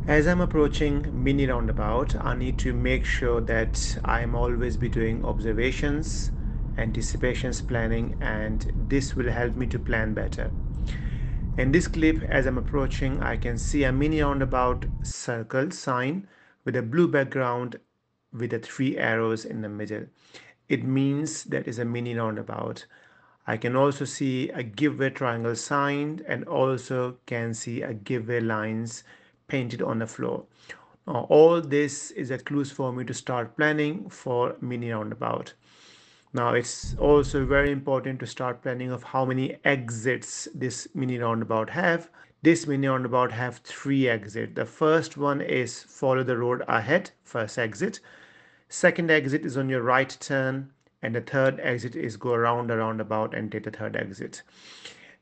As I'm approaching mini roundabout, I need to make sure that I'm always be doing observations, anticipations planning, and this will help me to plan better. In this clip, as I'm approaching, I can see a mini roundabout circle sign with a blue background with the three arrows in the middle. It means that is a mini roundabout. I can also see a giveaway triangle sign and also can see a giveaway lines painted on the floor. Now, all this is a clues for me to start planning for mini roundabout. Now it's also very important to start planning of how many exits this mini roundabout have. This mini roundabout have three exits. The first one is follow the road ahead, first exit. Second exit is on your right turn, and the third exit is go around the roundabout and take the third exit.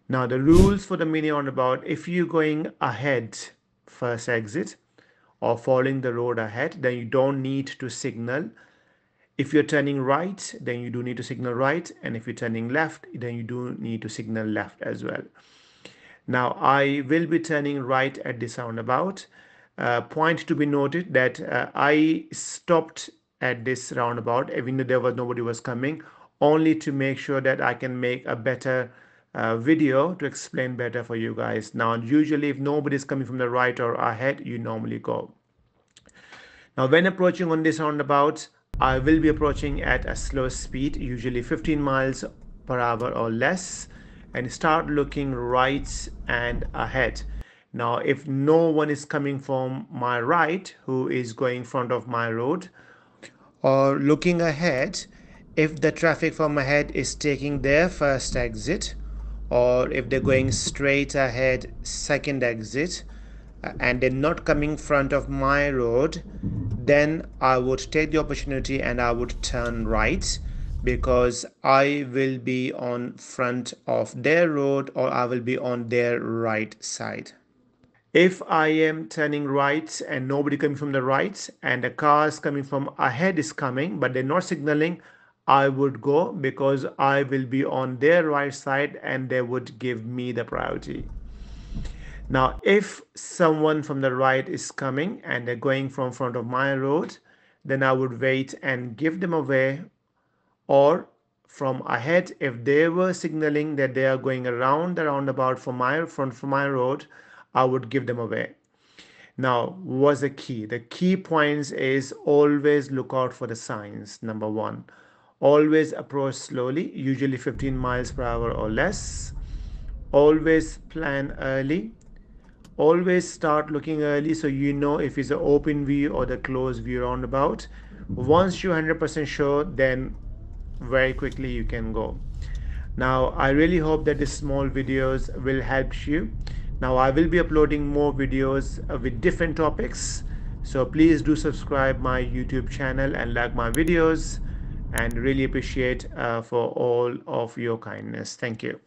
Now the rules for the mini roundabout, if you're going ahead, first exit, or following the road ahead, then you don't need to signal. If you're turning right, then you do need to signal right, and if you're turning left, then you do need to signal left as well. Now I will be turning right at this roundabout. Point to be noted that I stopped at this roundabout even though nobody was coming, only to make sure that I can make a better video to explain better for you guys. Now usually if nobody is coming from the right or ahead, you normally go. Now when approaching on this roundabout, I will be approaching at a slow speed, usually 15 miles per hour or less, and start looking right and ahead. Now if no one is coming from my right who is going front of my road, or looking ahead, if the traffic from ahead is taking their first exit, or if they're going straight ahead second exit, and they're not coming front of my road, then I would take the opportunity and I would turn right, because I will be on front of their road or I will be on their right side. If I am turning right and nobody coming from the right and the cars coming from ahead is coming but they're not signaling, I would go because I will be on their right side and they would give me the priority. Now, if someone from the right is coming and they're going from front of my road, then I would wait and give them away, or from ahead, if they were signaling that they are going around the roundabout from my front from my road, I would give them away. Now, what's the key? The key points is always look out for the signs. Number one, always approach slowly, usually 15 miles per hour or less. Always plan early. Always start looking early so you know if it's an open view or the closed view roundabout. Once you're 100% sure, then very quickly you can go. Now I really hope that these small videos will help you. Now I will be uploading more videos with different topics, so please do subscribe my YouTube channel and like my videos, and really appreciate for all of your kindness. Thank you.